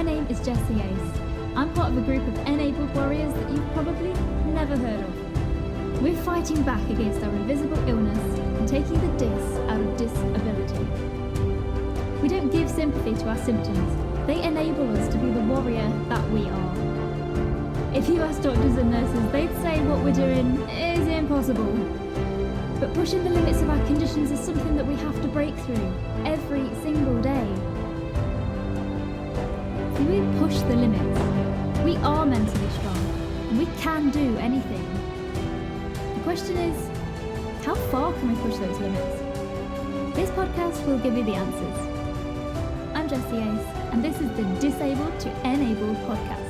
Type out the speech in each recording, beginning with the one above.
My name is Jessie Ace. I'm part of a group of enabled warriors that you've probably never heard of. We're fighting back against our invisible illness and taking the dis out of disability. We don't give sympathy to our symptoms. They enable us to be the warrior that we are. If you ask doctors and nurses, they'd say what we're doing is impossible. But pushing the limits of our conditions is something that we have to break through every single day. If we push the limits, we are mentally strong, and we can do anything. The question is, how far can we push those limits? This podcast will give you the answers. I'm Jessie Ace, and this is the Disabled to Enabled podcast.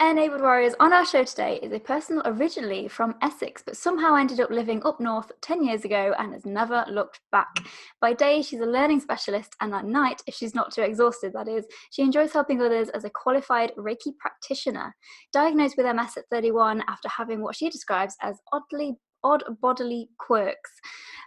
Enabled Warriors on our show today is a person originally from Essex, but somehow ended up living up north 10 years ago and has never looked back. By day, she's a learning specialist, and at night, if she's not too exhausted, that is, she enjoys helping others as a qualified Reiki practitioner. Diagnosed with MS at 31 after having what she describes as odd bodily quirks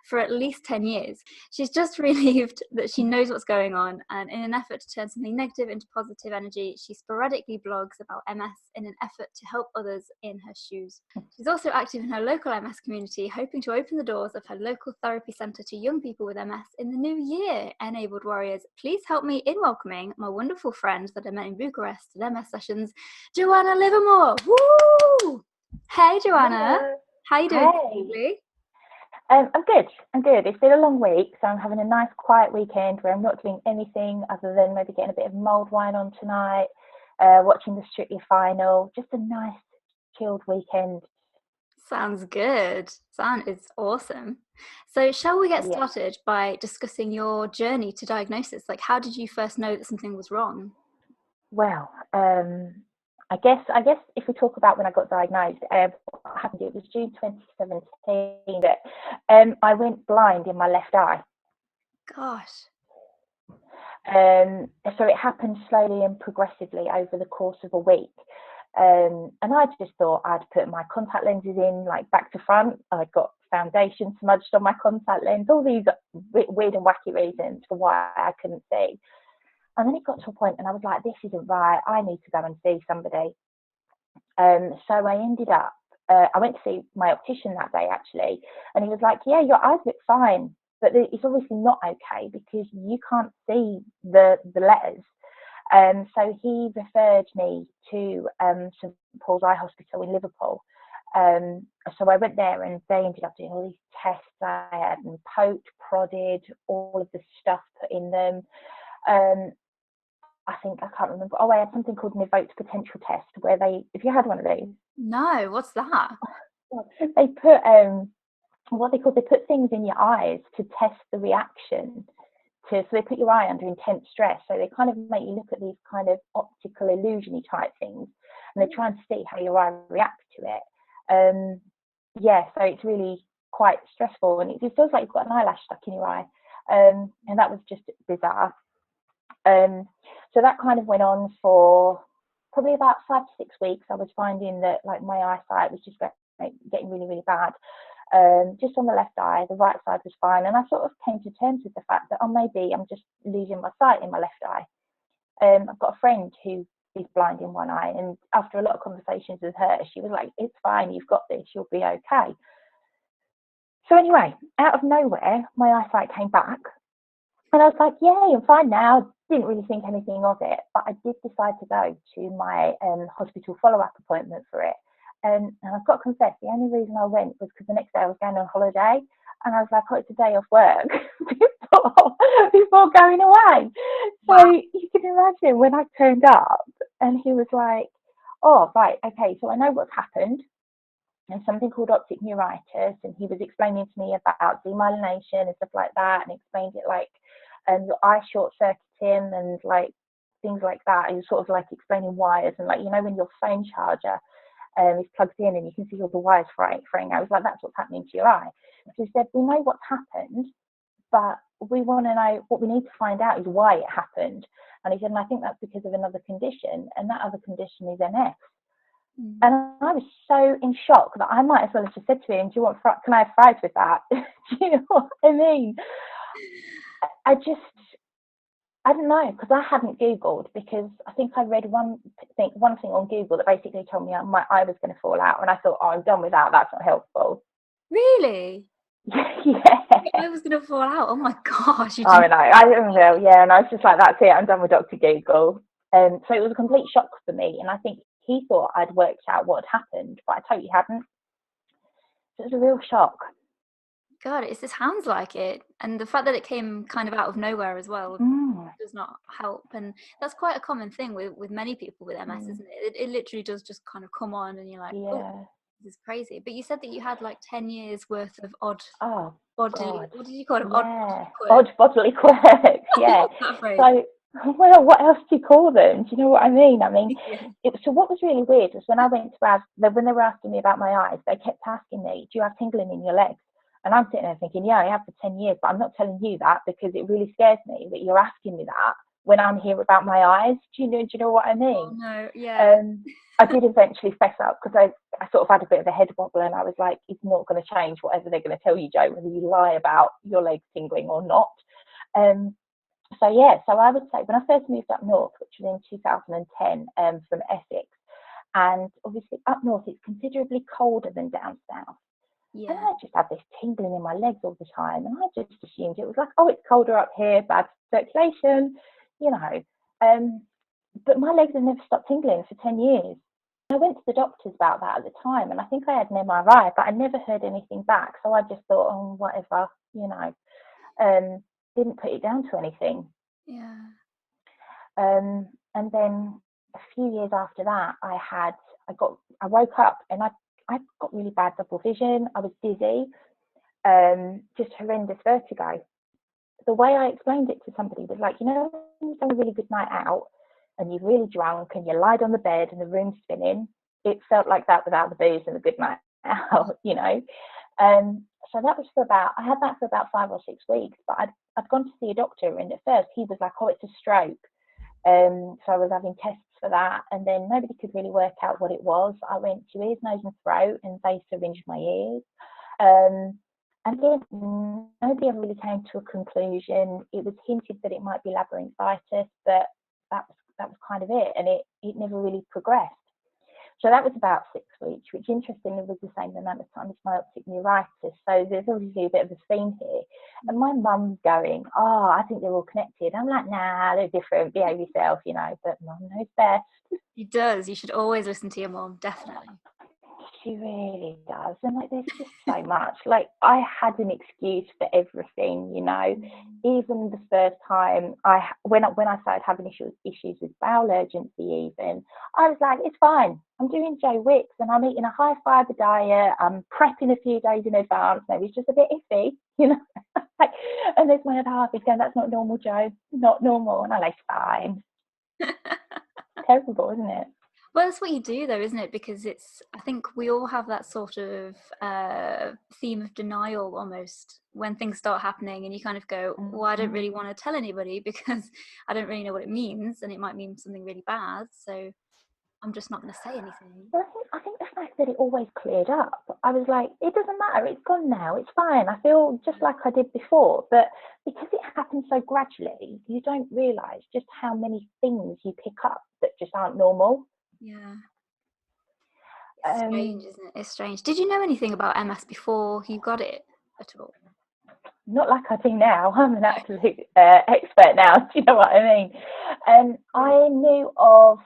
for at least 10 years. She's just relieved that she knows what's going on, and in an effort to turn something negative into positive energy, she sporadically blogs about MS in an effort to help others in her shoes. She's also active in her local MS community, hoping to open the doors of her local therapy centre to young people with MS in the new year. Enabled Warriors, please help me in welcoming my wonderful friend that I met in Bucharest at MS sessions, Joanna Livermore. Woo! Hey, Joanna. Hello. How you doing? Hey. I'm good. It's been a long week, so I'm having a nice quiet weekend where I'm not doing anything other than maybe getting a bit of mulled wine on tonight, watching the Strictly final. Just a nice chilled weekend. Sounds good. It's awesome. So shall we get started by discussing your journey to diagnosis? Like, how did you first know that something was wrong? Well, I guess if we talk about when I got diagnosed, what happened, it was June 2017 that I went blind in my left eye. Gosh. So it happened slowly and progressively over the course of a week. And I just thought I'd put my contact lenses in, like back to front. I got foundation smudged on my contact lens, all these weird and wacky reasons for why I couldn't see. And then it got to a point and I was like, this isn't right. I need to go and see somebody. So I ended up, I went to see my optician that day actually. And he was like, yeah, your eyes look fine, but it's obviously not okay because you can't see the letters. So he referred me to St Paul's Eye Hospital in Liverpool. So I went there and they ended up doing all these tests. I had them poked, prodded, all of the stuff put in them. I can't remember. Oh, I had something called an evoked potential test where if you had one of these. No, what's that? They put they put things in your eyes to test the reaction so they put your eye under intense stress. So they kind of make you look at these kind of optical illusion-y type things, and they try and see how your eye reacts to it. So it's really quite stressful, and it feels like you've got an eyelash stuck in your eye, and that was just bizarre. So that kind of went on for probably about 5 to 6 weeks. I was finding that like my eyesight was just getting really, really bad. Just on the left eye, the right side was fine. And I sort of came to terms with the fact that, maybe I'm just losing my sight in my left eye. I've got a friend who is blind in one eye. And after a lot of conversations with her, she was like, it's fine, you've got this, you'll be okay. So anyway, out of nowhere, my eyesight came back. And I was like, yay, I'm fine now. Didn't really think anything of it, but I did decide to go to my hospital follow-up appointment for it. And I've got to confess, the only reason I went was because the next day I was going on holiday, and I was like, it's a day off work before going away. So you can imagine when I turned up, and he was like, oh, right, okay, so I know what's happened. And something called optic neuritis, and he was explaining to me about demyelination and stuff like that, and explained it like your eye short-circuiting and like things like that. He was sort of like explaining wires, and like, when your phone charger is plugged in and you can see all the wires fraying. I was like, that's what's happening to your eye. So he said, we know what's happened, but we want to know, what we need to find out is why it happened. And he said, and I think that's because of another condition, and that other condition is MS. And I was so in shock that I might as well have just said to him, "Do you want can I have fries with that?" Do you know what I mean? I just, I don't know, because I hadn't Googled, because I think I read one thing on Google that basically told me my eye was going to fall out, and I thought, oh, I'm done with that. That's not helpful. Really? Yeah. I was going to fall out. Oh my gosh, you Oh didn't. no, I don't know. Yeah, and I was just like, that's it. I'm done with Dr. Google. So it was a complete shock for me, and I think he thought I'd worked out what had happened, but I totally hadn't. So it was a real shock. God, it sounds like it. And the fact that it came kind of out of nowhere as well Mm, does not help. And that's quite a common thing with many people with MS, mm, isn't it? It literally does just kind of come on and you're like, oh, yeah. this is crazy. But you said that you had like 10 years worth of odd Oh bodily, God. what did you call them? Odd Yeah. bodily quirks. Odd bodily quirks. I Yeah. love that phrase. So, well, what else do you call them? Do you know what I mean? I mean, Yeah. so what was really weird was when I went to ask, when they were asking me about my eyes, they kept asking me, "Do you have tingling in your legs?" And I'm sitting there thinking, "Yeah, I have for 10 years, but I'm not telling you that because it really scares me that you're asking me that when I'm here about my eyes." Do you know what I Oh mean? no, yeah. I did eventually fess up because I sort of had a bit of a head wobble, and I was like, "It's not going to change whatever they're going to tell you, Joe, whether you lie about your legs tingling or not." Um, so yeah, so I would say when I first moved up north, which was in 2010, from Essex, and obviously up north it's considerably colder than down south. And Yeah. I just had this tingling in my legs all the time, and I just assumed it was like, oh, it's colder up here, bad circulation, you know. But my legs have never stopped tingling for 10 years. I went to the doctors about that at the time, and I think I had an MRI, but I never heard anything back. So I just thought, oh, whatever, you know. Didn't put it down to anything. Yeah. And then a few years after that, I woke up and I got really bad double vision. I was dizzy, just horrendous vertigo. The way I explained it to somebody was like, when you've done a really good night out and you're really drunk and you lied on the bed and the room's spinning, it felt like that without the booze and the good night out. So that was I had that for about 5 or 6 weeks, but I'd gone to see a doctor, and at first he was like, oh, it's a stroke. So I was having tests for that, and then nobody could really work out what it was. I went to ears, nose, and throat, and they syringed my ears. Um, and again, nobody ever really came to a conclusion. It was hinted that it might be labyrinthitis, but that was kind of it, and it never really progressed. So that was about 6 weeks, which interestingly was the same amount of time as my optic neuritis. So there's obviously a bit of a theme here. And my mum's going, oh, I think they're all connected. I'm like, nah, they're different. Behave yourself, but mum knows best. It does. You should always listen to your mom, definitely. She really does. And like, there's just so much. Like, I had an excuse for everything, Even the first time when I started having issues with bowel urgency, even, I was like, it's fine. I'm doing Joe Wicks and I'm eating a high fiber diet. I'm prepping a few days in advance. Maybe it's just a bit iffy. And there's my other half is going, that's not normal, Joe. Not normal. And I'm like, fine. Terrible, isn't it? Well, that's what you do, though, isn't it? Because I think we all have that sort of theme of denial almost when things start happening, and you kind of go, well, I don't really want to tell anybody because I don't really know what it means, and it might mean something really bad. So I'm just not going to say anything. Well, I think the fact that it always cleared up, I was like, it doesn't matter, it's gone now, it's fine. I feel just like I did before. But because it happens so gradually, you don't realise just how many things you pick up that just aren't normal. Yeah. It's strange, isn't it? It's strange. Did you know anything about MS before you got it at all? Not like I do now. I'm an absolute expert now. Do you know what I mean? I knew of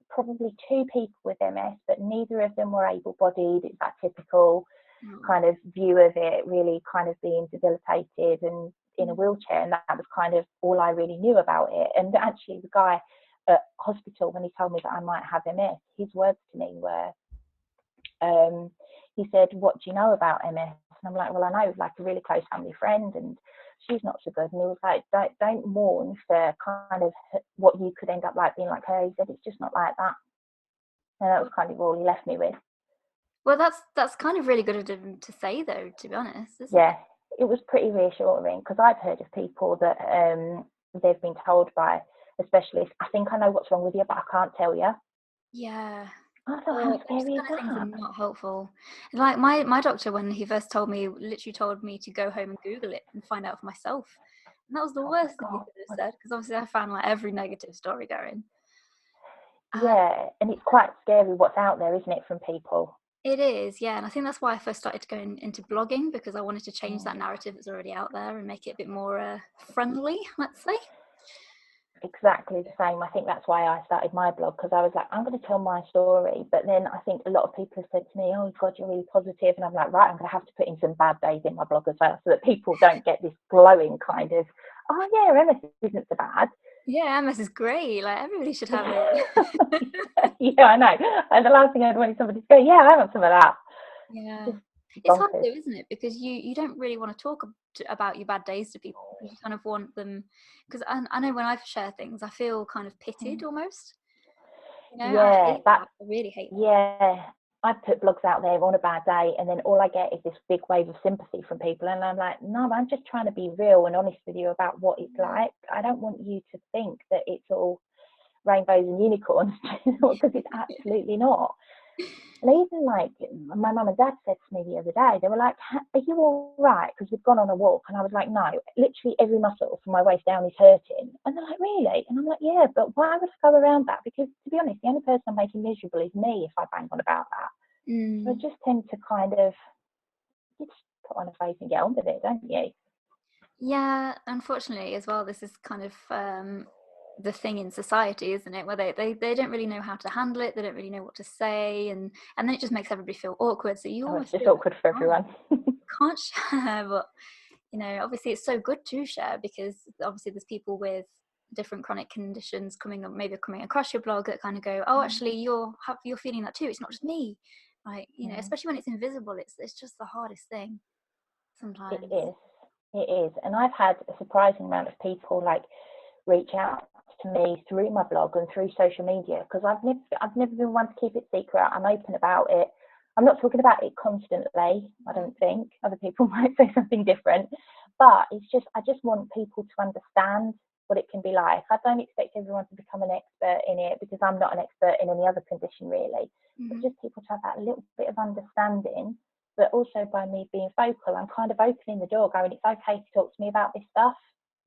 probably 2 people with MS, but neither of them were able-bodied. It's that typical kind of view of it, really kind of being debilitated and in a wheelchair, and that was kind of all I really knew about it. And actually, the guy at hospital, when he told me that I might have MS, his words to me were, he said, what do you know about MS? And I'm like, well, I know like a really close family friend, and she's not so good. And he was like, don't mourn for kind of what you could end up like being like her. He said, it's just not like that. And that was kind of all he left me with. Well, that's kind of really good of him to say, though, to be honest, isn't Yeah, it was pretty reassuring, because I've heard of people that they've been told by a specialist, I think I know what's wrong with you, but I can't tell you. Yeah. I thought, how Oh, those scary is kind of things are that? not helpful. Like my doctor, when he first told me, literally told me to go home and Google it and find out for myself. And that was the Oh my worst thing he God. could have said, because obviously I found like every negative story going. And Yeah, and it's quite scary what's out there, isn't it, from people? it is, yeah. And I think that's why I first started going into blogging, because I wanted to change Mm. that narrative that's already out there and make it a bit more friendly, let's say. Exactly the same. I think that's why I started my blog, because I was like, I'm going to tell my story. But then I think a lot of people have said to me, oh, God, you're really positive. And I'm like, right, I'm going to have to put in some bad days in my blog as well, so that people don't get this glowing kind of, oh, yeah, MS isn't so bad. Yeah, MS is great. Like everybody should have it. Yeah, I know. And the last thing I'd want is somebody to go, yeah, I want some of that. Yeah. Just It's hard bonkers. though, isn't it? Because you don't really want to talk about your bad days to people, because you kind of want them. Because I know when I share things, I feel kind of pitied almost. You know, I Yeah, hate that, that. I really hate that. yeah. I put blogs out there on a bad day, and then all I get is this big wave of sympathy from people. And I'm like, no, I'm just trying to be real and honest with you about what it's Yeah. like. I don't want you to think that it's all rainbows and unicorns, because it's absolutely not. And even like my mum and dad said to me the other day, they were like, are you all right? Because we've gone on a walk. And I was like, no, literally every muscle from my waist down is hurting. And they're like, really? And I'm like, yeah, but why would I go around that? Because to be honest, the only person I'm making miserable is me if I bang on about that. So I Mm. just tend to kind of, you just put on a face and get on with it, don't you? Yeah, unfortunately as well, this is kind of the thing in society, isn't it? Where they don't really know how to handle it, they don't really know what to say, and then it just makes everybody feel awkward. So you Oh, it's almost just feel like awkward for everyone. you can't share, but you know, obviously it's so good to share, because obviously there's people with different chronic conditions coming up, maybe coming across your blog, that kind of go, oh, actually you're feeling that too. It's not just me. Like, you know, especially when it's invisible, it's just the hardest thing It sometimes. is. It is. And I've had a surprising amount of people like reach out to me through my blog and through social media, because I've never been one to keep it secret. I'm open about it. I'm not talking about it constantly, I don't think. Other people might say something different. But it's just, I just want people to understand what it can be like. I don't expect everyone to become an expert in it, because I'm not an expert in any other condition really. But Mm-hmm. just people to have that little bit of understanding. But also by me being vocal, I'm kind of opening the door, going, it's okay to talk to me about this stuff.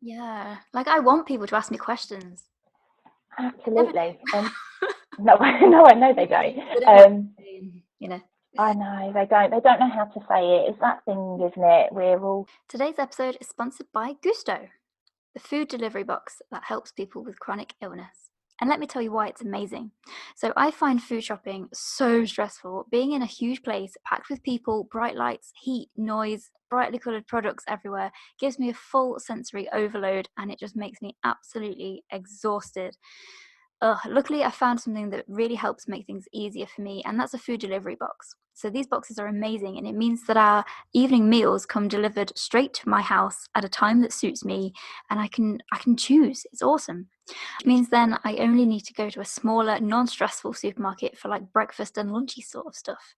Yeah, like I want people to ask me questions. They never Absolutely. do. And no, no, I know They they never don't. do. They don't know what to say, you know. I know they don't. They don't know how to say it. It's that thing, isn't it? We're all. Today's episode is sponsored by Gusto, the food delivery box that helps people with chronic illness. And let me tell you why it's amazing. So, I find food shopping so stressful. Being in a huge place packed with people, bright lights, heat, noise, brightly coloured products everywhere gives me a full sensory overload, and it just makes me absolutely exhausted. Luckily, I found something that really helps make things easier for me, and that's a food delivery box. So these boxes are amazing, and it means that our evening meals come delivered straight to my house at a time that suits me, and I can choose. It's awesome. Which means then I only need to go to a smaller, non-stressful supermarket for like breakfast and lunchy sort of stuff.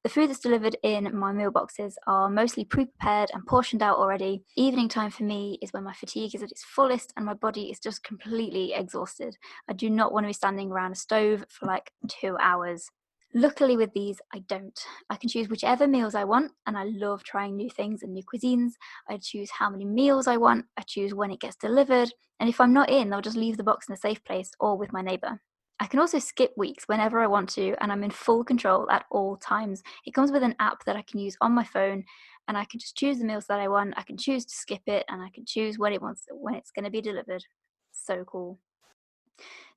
The food that's delivered in my meal boxes are mostly pre-prepared and portioned out already. Evening time for me is when my fatigue is at its fullest and my body is just completely exhausted. I do not want to be standing around a stove for like 2 hours. Luckily with these, I don't. I can choose whichever meals I want, and I love trying new things and new cuisines. I choose how many meals I want, I choose when it gets delivered, and if I'm not in, I'll just leave the box in a safe place or with my neighbour. I can also skip weeks whenever I want to, and I'm in full control at all times. It comes with an app that I can use on my phone, and I can just choose the meals that I want. I can choose to skip it, and I can choose when when it's going to be delivered. So cool.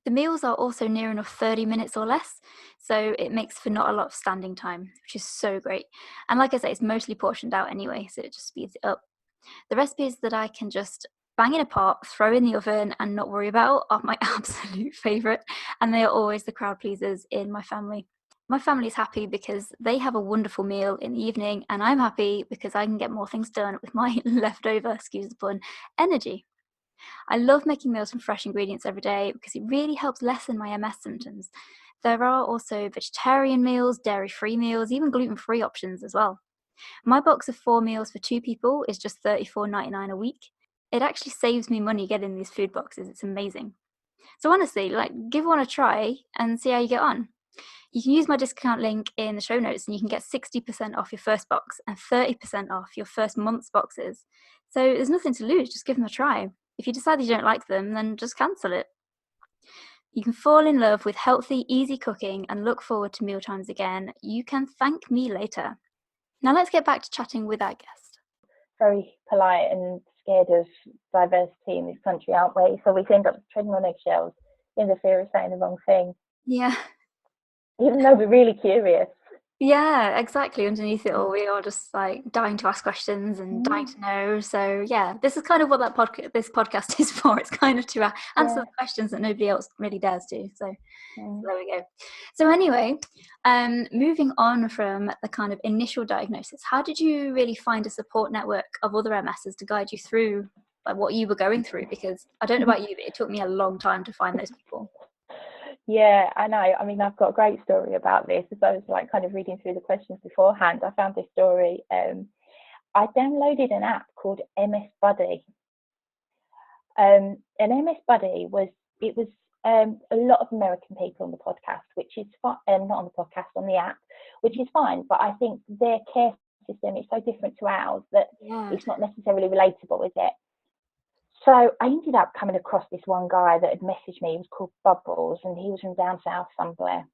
The meals are also near enough 30 minutes or less, so it makes for not a lot of standing time, which is so great. And like I say, it's mostly portioned out anyway, so it just speeds it up. The recipes that I can just bang in a pot, throw in the oven, and not worry about are my absolute favourite, and they are always the crowd pleasers in my family. My family is happy because they have a wonderful meal in the evening, and I'm happy because I can get more things done with my leftover, excuse the pun, energy. I love making meals from fresh ingredients every day because it really helps lessen my MS symptoms. There are also vegetarian meals, dairy-free meals, even gluten-free options as well. My box of 4 meals for 2 people is just $34.99 a week. It actually saves me money getting these food boxes. It's amazing. So honestly, like, give one a try and see how you get on. You can use my discount link in the show notes and you can get 60% off your first box and 30% off your first month's boxes. So there's nothing to lose, just give them a try. If you decide you don't like them, then just cancel it. You can fall in love with healthy, easy cooking and look forward to mealtimes again. You can thank me later. Now let's get back to chatting with our guest. Very polite and scared of diversity in this country, aren't we? So we end up treading on eggshells in the fear of saying the wrong thing. Yeah. Even though we're really curious. Yeah, exactly. Underneath it all, we are just like dying to ask questions and dying to know. So yeah, this is kind of what this podcast is for. It's kind of to answer the questions that nobody else really dares to. So there we go. So anyway, moving on from the kind of initial diagnosis, how did you really find a support network of other MSs to guide you through like what you were going through? Because I don't know about you, but it took me a long time to find those people. Yeah, I know. I mean, I've got a great story about this. As I was like kind of reading through the questions beforehand, I found this story. I downloaded an app called MS Buddy. And MS Buddy was a lot of American people on the podcast, which is fine. Not on the podcast, on the app, which is fine. But I think their care system is so different to ours that it's not necessarily relatable, is it? So I ended up coming across this one guy that had messaged me. He was called Bubbles, and he was from down south somewhere.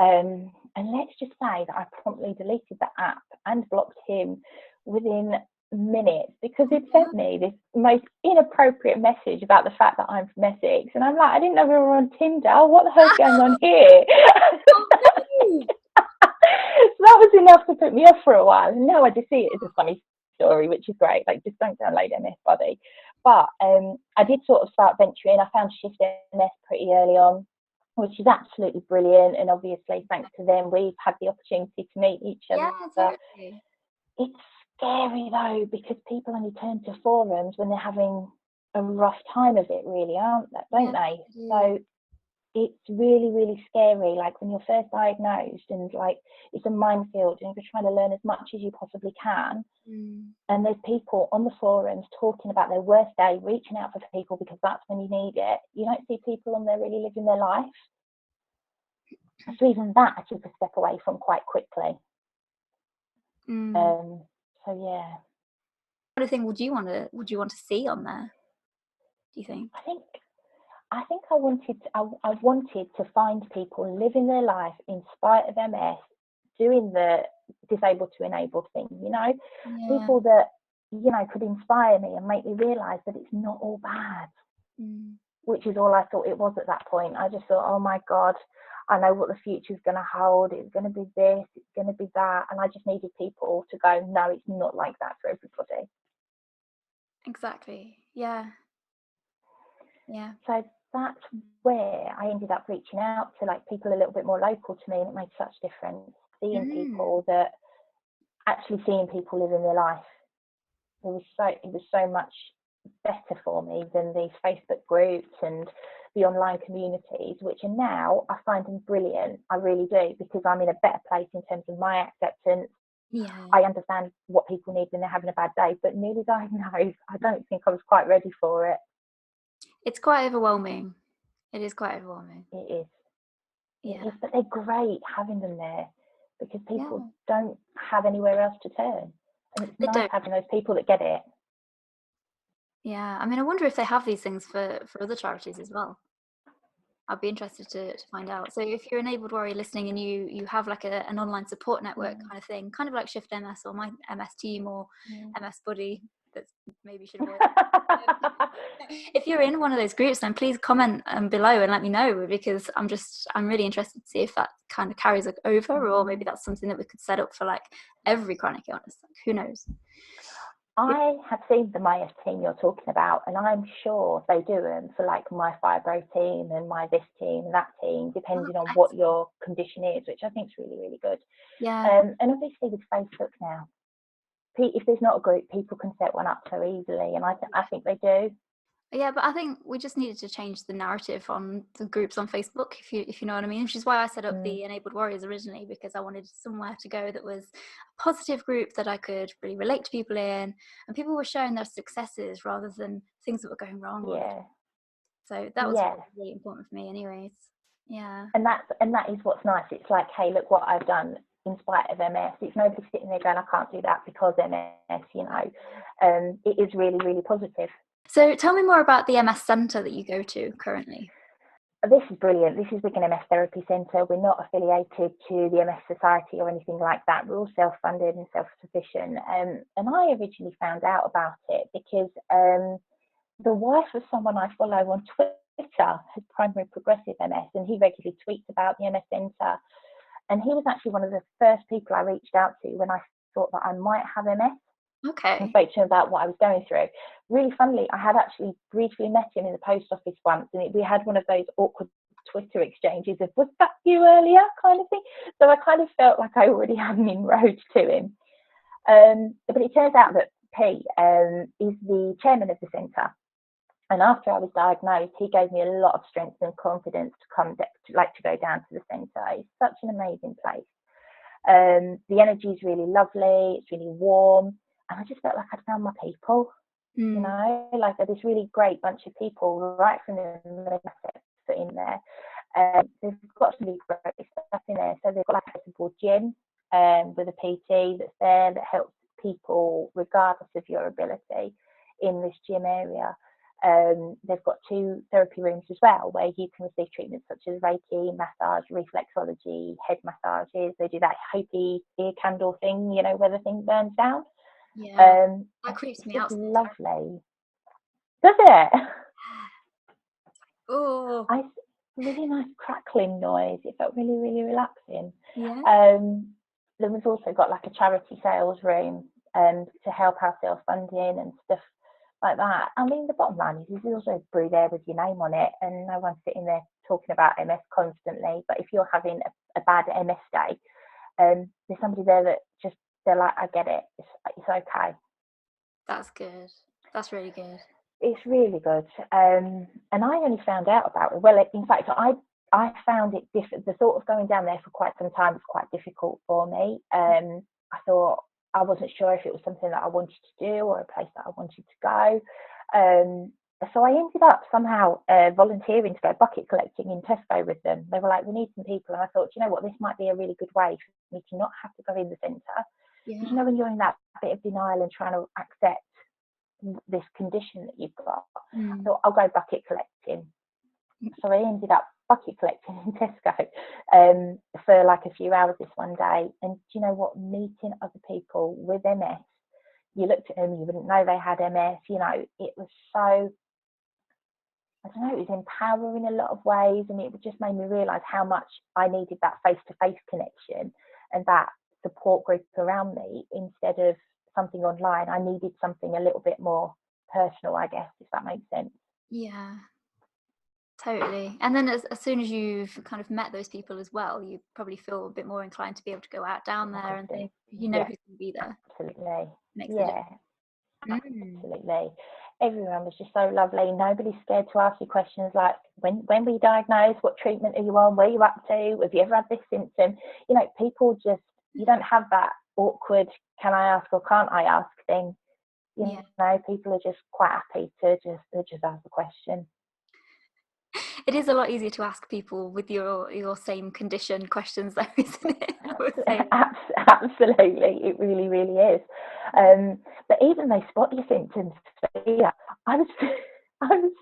And let's just say that I promptly deleted the app and blocked him within minutes because he'd sent me this most inappropriate message about the fact that I'm from Essex. And I'm like, I didn't know we were on Tinder. What the hell's going on here? So that was enough to put me off for a while. And now I just see it as a funny story, which is great. Like, just don't download MS Buddy. But I did sort of start venturing. I found Shift MS pretty early on, which is absolutely brilliant. And obviously, thanks to them, we've had the opportunity to meet each other. Yeah, totally. It's scary though, because people only turn to forums when they're having a rough time of it, really, aren't they? Don't they? So it's really, really scary. Like when you're first diagnosed, and like it's a minefield, and you're trying to learn as much as you possibly can. And there's people on the forums talking about their worst day, reaching out for people because that's when you need it. You don't see people on there really living their life. So even that I took a step away from quite quickly. So yeah. What other thing would you want to see on there, do you think? I think I wanted to find people living their life in spite of MS, doing the disabled to enabled thing, you know, people that, you know, could inspire me and make me realise that it's not all bad, which is all I thought it was at that point. I just thought, oh my God, I know what the future's going to hold. It's going to be this, it's going to be that. And I just needed people to go, no, it's not like that for everybody. Exactly. Yeah. So that's where I ended up reaching out to like people a little bit more local to me, and it made such a difference. Seeing people that actually seeing people living their life. It was so much better for me than these Facebook groups and the online communities, which are now I find them brilliant. I really do, because I'm in a better place in terms of my acceptance. I understand what people need when they're having a bad day, but newly diagnosed, I don't think I was quite ready for it. It's quite overwhelming. It is quite overwhelming. It is. It is, but they're great having them there because people don't have anywhere else to turn. And it's nice having those people that get it. Yeah, I mean, I wonder if they have these things for other charities as well. I'd be interested to find out. So if you're an Enabled Warrior listening and you have like an online support network kind of thing, kind of like Shift MS or my MS team or MS Buddy, that's maybe should avoid. If you're in one of those groups, then please comment below and let me know, because I'm really interested to see if that kind of carries over, or maybe that's something that we could set up for like every chronic illness. Like, who knows? I have seen the MyS team you're talking about, and I'm sure they do them for like my fibro team and my this team and that team, depending on what your condition is, which I think is really, really good. And obviously with Facebook now, if there's not a group, people can set one up so easily, and I think they do. Yeah, but I think we just needed to change the narrative on the groups on Facebook, if you know what I mean, which is why I set up the Enabled Warriors originally, because I wanted somewhere to go that was a positive group that I could really relate to people in, and people were sharing their successes rather than things that were going wrong. So that was really important for me anyways. Yeah. And that is what's nice. It's like, hey, look what I've done in spite of MS. It's nobody sitting there going, I can't do that because MS, you know. It is really, really positive. So tell me more about the MS centre that you go to currently. This is brilliant. This is Wigan MS Therapy Centre. We're not affiliated to the MS Society or anything like that. We're all self-funded and self-sufficient. And I originally found out about it because the wife of someone I follow on Twitter has primary progressive MS, and he regularly tweets about the MS Centre. And he was actually one of the first people I reached out to when I thought that I might have MS. Okay. And spoke to him about what I was going through. Really funnily, I had actually briefly met him in the post office once, and we had one of those awkward Twitter exchanges of, was that you earlier, kind of thing. So I kind of felt like I already had an inroad to him. But it turns out that Pete is the chairman of the centre. And after I was diagnosed, he gave me a lot of strength and confidence to go down to the centre. It's such an amazing place. The energy is really lovely. It's really warm. And I just felt like I'd found my people, you know, like this really great bunch of people right from the minute I set foot in there. They've got some really great stuff in there. So they've got like a simple gym with a PT that's there that helps people regardless of your ability in this gym area. They've got 2 therapy rooms as well where you can receive treatments such as Reiki, massage, reflexology, head massages. They do that Hopi ear candle thing, you know, where the thing burns down. Yeah. That creeps me out. It's lovely. Does it? Oh. Really nice crackling noise. It felt really, really relaxing. Yeah. Then we've also got like a charity sales room to help our self-funding and stuff like that. I mean, the bottom line is there's also a brew there with your name on it, and no one's sitting there talking about MS constantly. But if you're having a bad MS day, there's somebody there that just, they're like, I get it. It's okay. That's good. That's really good. It's really good. And I only found out about it. Well, in fact, I found it different. The thought of going down there for quite some time was quite difficult for me. I thought, I wasn't sure if it was something that I wanted to do or a place that I wanted to go. So I ended up somehow volunteering to go bucket collecting in Tesco with them. They were like, we need some people. And I thought, you know what, this might be a really good way for me to not have to go in the centre. Yeah. Because, you know, when you're in that bit of denial and trying to accept this condition that you've got, I thought, I'll go bucket collecting. So I ended up bucket collecting in Tesco for like a few hours this one day. And do you know what? Meeting other people with MS, you looked at them, you wouldn't know they had MS. You know, it was so, I don't know, it was empowering in a lot of ways, and it just made me realise how much I needed that face-to-face connection and that support group around me instead of something online. I needed something a little bit more personal, I guess, if that makes sense. Yeah. Totally. And then as soon as you've kind of met those people as well, you probably feel a bit more inclined to be able to go out down there and think, you know, who's going to be there. Absolutely. Makes Absolutely. Everyone was just so lovely. Nobody's scared to ask you questions like, when were you diagnosed? What treatment are you on? Where are you up to? Have you ever had this symptom? You know, people just, you don't have that awkward, can I ask or can't I ask thing. You know, people are just quite happy to just ask the question. It is a lot easier to ask people with your same condition questions though, isn't it? Absolutely, it really, really is. But even they spot your symptoms. Yeah, I was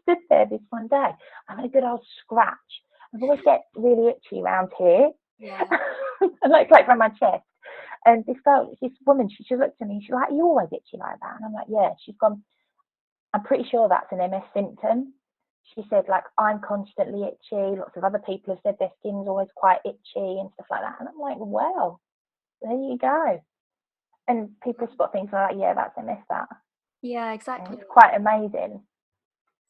stood there this one day. I had a good old scratch. I always get really itchy around here. Yeah. like around my chest. And this woman, she looked at me. She's like, "Are you always itchy like that?" And I'm like, "Yeah." She's gone, "I'm pretty sure that's an MS symptom." She said, like, I'm constantly itchy. Lots of other people have said their skin's always quite itchy and stuff like that. And I'm like, well, there you go. And people spot things like, yeah, that's MS, that. Yeah, exactly. It's quite amazing.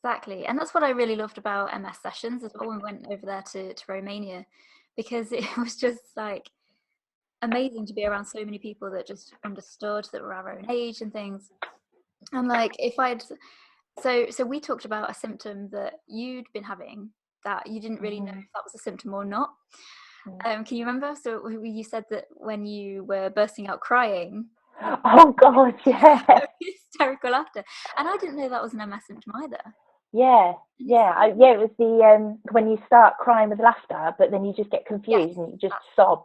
Exactly. And that's what I really loved about MS sessions as well when we went over there to Romania, because it was just like amazing to be around so many people that just understood, that were our own age and things. And like so we talked about a symptom that you'd been having that you didn't really know if that was a symptom or not. Can you remember? So you said that when you were bursting out crying. Oh God, yeah. Hysterical laughter. And I didn't know that was an MS symptom either. Yeah, And it's yeah, yeah. It was the when you start crying with laughter, but then you just get yes, confused and you just that's sob.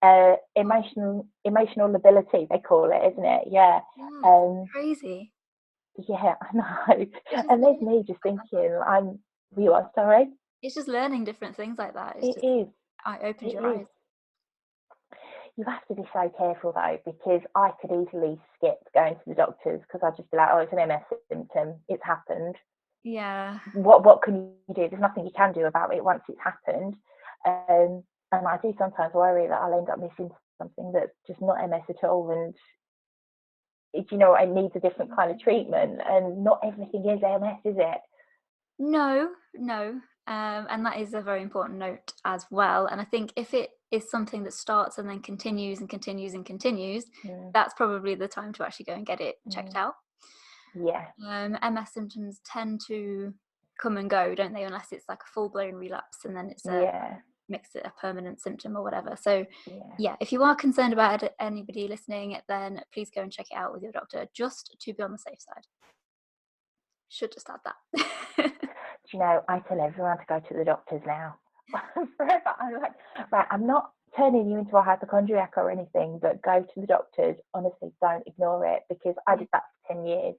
oh, Emotional ability, they call it, isn't it? Yeah. yeah, it's Um, crazy. yeah, I know. It's just And there's learning me just like that. thinking, you are sorry. It's just learning different things like that. It's It just is. it opens It your is. eyes. You have to be so careful though, because I could easily skip going to the doctors because I'd just be like, oh, it's an MS symptom. It's happened. Yeah. What can you do? There's nothing you can do about it once it's happened. And I do sometimes worry that I'll end up missing something that's just not MS at all, and it needs a different kind of treatment. And not everything is MS, is it? No, no. And that is a very important note as well. And I think if it is something that starts and then continues and continues and continues, Mm, that's probably the time to actually go and get it checked mm, out. yeah, MS symptoms tend to come and go, don't they? Unless it's like a full blown relapse and then it's yeah, makes it a permanent symptom or whatever. So, yeah. yeah, if you are concerned about it, anybody listening, then please go and check it out with your doctor just to be on the safe side. Should just add that. Do you know, I tell everyone to go to the doctors now. Forever. I'm like, right, I'm not turning you into a hypochondriac or anything, but go to the doctors. Honestly, don't ignore it, because I Yeah. did that for 10 years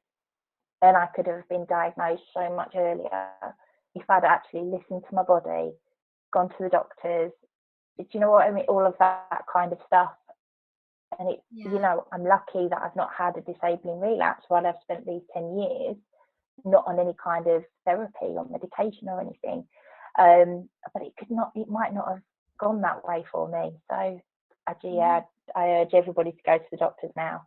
and I could have been diagnosed so much earlier if I'd actually listened to my body, gone to the doctors. Do you know what I mean? All of that kind of stuff. And Yeah. I'm lucky that I've not had a disabling relapse while I've spent these 10 years not on any kind of therapy or medication or anything. But it might not have gone that way for me. So I urge everybody to go to the doctors now.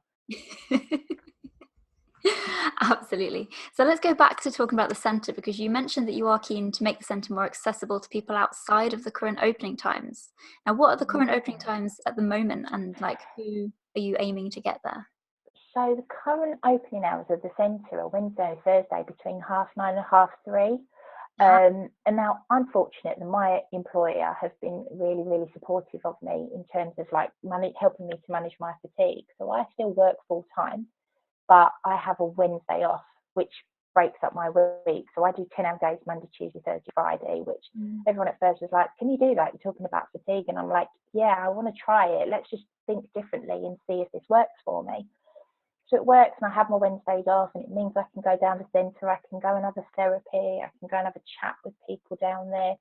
Absolutely. So let's go back to talking about the centre, because you mentioned that you are keen to make the centre more accessible to people outside of the current opening times. Now, what are the current opening Yeah. times at the moment, and like who are you aiming to get there? So the current opening hours of the centre are Wednesday and Thursday between 9:30 and 3:30. Uh-huh. And now I'm fortunate that my employer has been really, really supportive of me in terms of like helping me to manage my fatigue. So I still work full time, but I have a Wednesday off, which breaks up my week. So I do 10-hour days Monday, Tuesday, Thursday, Friday, which Mm. everyone at first was like, can you do that? You're talking about fatigue. And I'm like, yeah, I want to try it. Let's just think differently and see if this works for me. So it works, and I have my Wednesdays off, and it means I can go down the centre, I can go and have a therapy, I can go and have a chat with people down there.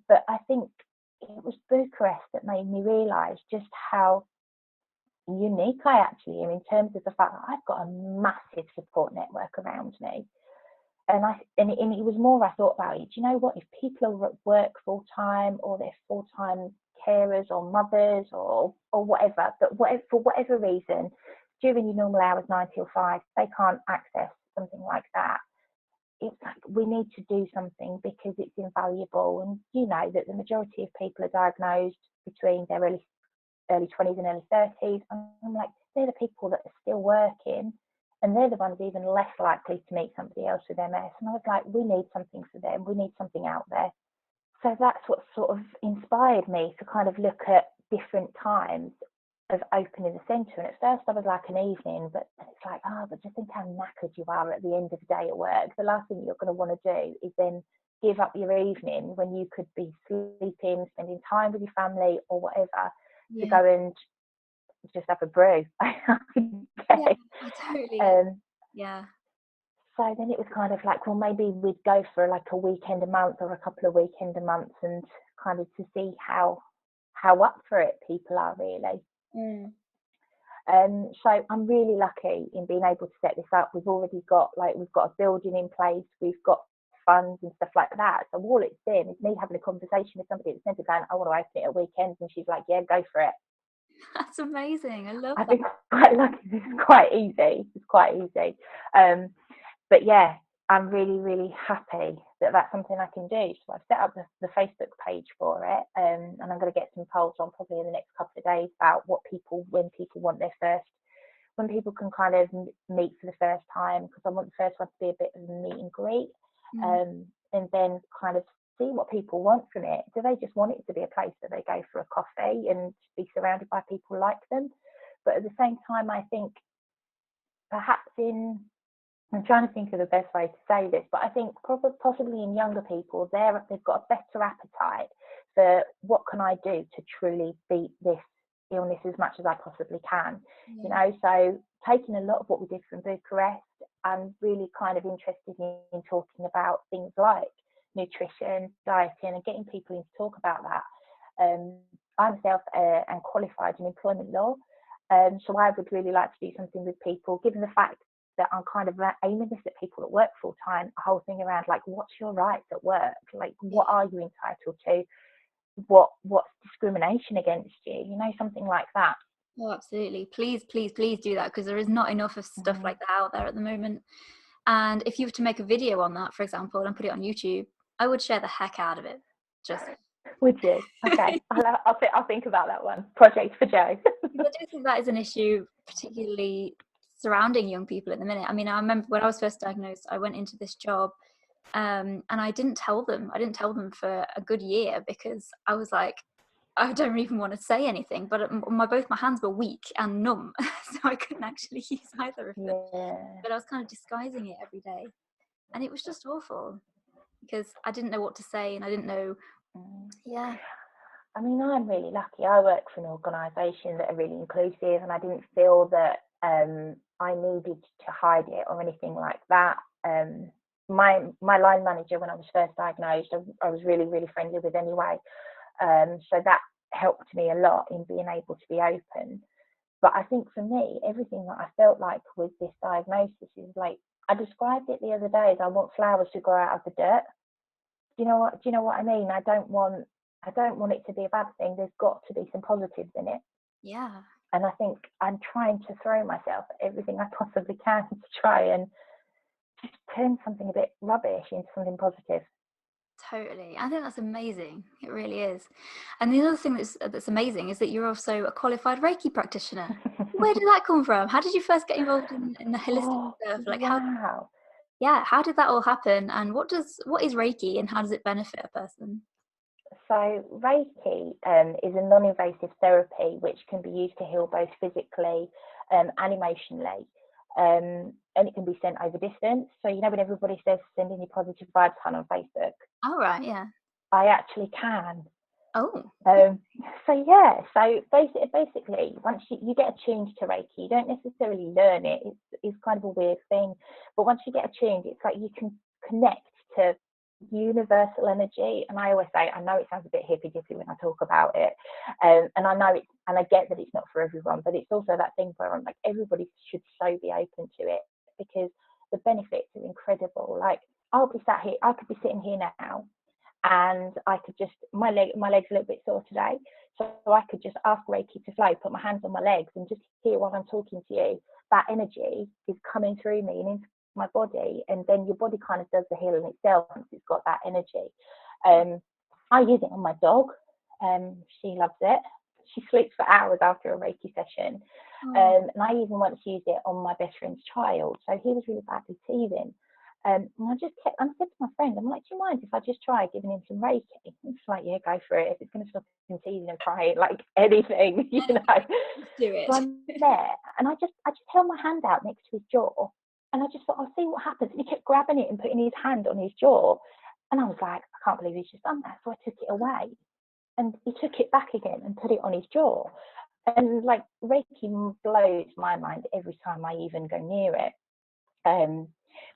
But I think it was Bucharest that made me realise just how unique I actually am, in terms of the fact that I've got a massive support network around me. And it was more I thought about it. Do you know what? If people are at work full time, or they're full time carers or mothers or whatever, but for whatever reason, during your normal hours 9 till 5, they can't access something like that. It's like we need to do something, because it's invaluable. And you know that the majority of people are diagnosed between their early 20s and early 30s. And I'm like, they're the people that are still working, and they're the ones even less likely to meet somebody else with MS. And I was like, we need something for them. We need something out there. So that's what sort of inspired me to kind of look at different times of opening the centre. And at first I was like an evening, but it's like, but just think how knackered you are at the end of the day at work. The last thing you're going to want to do is then give up your evening when you could be sleeping, spending time with your family or whatever, to Yeah. go and just have a brew. Yeah, Okay. I totally. Um, Yeah. so then it was kind of like, well, maybe we'd go for like a weekend a month or a couple of weekend a months, and kind of to see how up for it people are really. Mm. So I'm really lucky in being able to set this up. We've got a building in place, we've got funds and stuff like that. So all it's been is me having a conversation with somebody at the centre going, I want to open it at weekends, and she's like, yeah, go for it. That's amazing. I love I've that. been quite lucky. It's quite easy. It's quite easy. But yeah, I'm really, really happy that that's something I can do. So I've set up the Facebook page for it, and I'm going to get some polls on probably in the next couple of days about when people want their first, when people can kind of meet for the first time, because I want the first one to be a bit of a meet and greet, Mm. and then kind of see what people want from it. Do they just want it to be a place that they go for a coffee and be surrounded by people like them? But at the same time, I think perhaps in I'm trying to think of the best way to say this, but I think probably possibly in younger people, they've got a better appetite for what can I do to truly beat this illness as much as I possibly can. You know, so taking a lot of what we did from Bucharest, I'm really kind of interested in talking about things like nutrition, dieting, and getting people in to talk about that. I myself am qualified in employment law, so I would really like to do something with people, given the fact that I'm kind of aiming this at people that work full time, a whole thing around like, what's your rights at work? Like, what are you entitled to? What's discrimination against you? You know, something like that. Oh, absolutely. Please, please, please do that, because there is not enough of stuff like that out there at the moment. And if you were to make a video on that, for example, and put it on YouTube, I would share the heck out of it. Just would you? Okay, I'll think about that one. Project for Joe. I do think that is an issue, particularly surrounding young people at the minute. I mean, I remember when I was first diagnosed, I went into this job, and I didn't tell them. I didn't tell them for a good year, because I was like, I don't even want to say anything. But both my hands were weak and numb, so I couldn't actually use either of them. But I was kind of disguising it every day, and it was just awful, because I didn't know what to say, and I didn't know. Yeah. I mean, I'm really lucky. I work for an organisation that are really inclusive, and I didn't feel that I needed to hide it or anything like that. My line manager, when I was first diagnosed, I was really, really friendly with anyway. So that helped me a lot in being able to be open. But I think for me, everything that I felt like with this diagnosis is like, I described it the other day as I want flowers to grow out of the dirt. Do you know what I mean? I don't want it to be a bad thing. There's got to be some positives in it. Yeah. And I think I'm trying to throw myself at everything I possibly can to try and just turn something a bit rubbish into something positive. Totally. I think that's amazing. It really is. And the other thing that's amazing is that you're also a qualified Reiki practitioner. Where did that come from? How did you first get involved in the holistic stuff? Like, wow. how did that all happen? And what is Reiki, and how does it benefit a person? So Reiki is a non-invasive therapy which can be used to heal both physically and emotionally. And it can be sent over distance. So, you know, when everybody says sending you positive vibes on Facebook. Oh, right, yeah. I actually can. Oh. So basically, once you get attuned to Reiki, you don't necessarily learn it. It's kind of a weird thing. But once you get attuned, it's like you can connect to universal energy. And I always say, I know it sounds a bit hippy dippy when I talk about it, and I get that it's not for everyone, but it's also that thing where I'm like, everybody should so be open to it, because the benefits are incredible. Like, I could be sitting here now, and I could just, my leg's a little bit sore today, so I could just ask Reiki to flow, put my hands on my legs, and just hear while I'm talking to you, that energy is coming through me and into my body, and then your body kind of does the healing itself once it's got that energy. I use it on my dog. She loves it. She sleeps for hours after a Reiki session. And I even once used it on my best friend's child. So he was really badly teething. And I said to my friend, I'm like, do you mind if I just try giving him some Reiki? And she's like, yeah, go for it. If it's going to stop him teething and crying, like anything, you know. Do it. So I'm there, and I just held my hand out next to his jaw, and I just thought, I'll see what happens. And he kept grabbing it and putting his hand on his jaw, and I was like, I can't believe he's just done that. So I took it away, and he took it back again and put it on his jaw. And like, Reiki blows my mind every time I even go near it.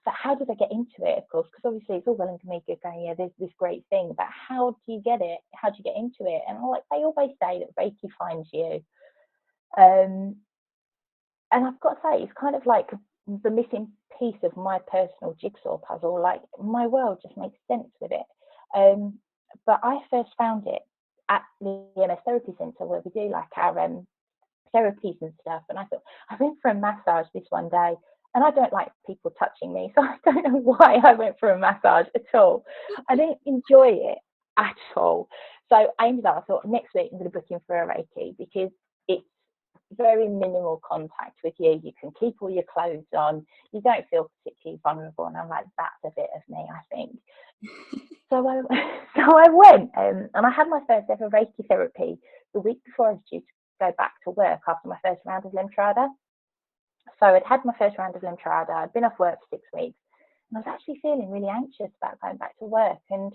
But how did I get into it? Of course, because obviously it's all well and good going, yeah, there's this great thing, but how do you get it? How do you get into it? And like, they always say that Reiki finds you. And I've got to say, it's kind of like the missing piece of my personal jigsaw puzzle. Like, my world just makes sense with it. But I first found it at the EMS Therapy Centre, where we do like our therapies and stuff. And I thought, I went for a massage this one day, and I don't like people touching me, so I don't know why I went for a massage at all. I didn't enjoy it at all. So I thought, next week I'm going to book in for a Reiki, because it's very minimal contact with you. You can keep all your clothes on. You don't feel particularly vulnerable. And I'm like, that's a bit of me, I think. So I went, and I had my first ever Reiki therapy the week before I was due to go back to work after my first round of Lemtrada. So I'd had my first round of Lemtrada, I'd been off work for 6 weeks, and I was actually feeling really anxious about going back to work. And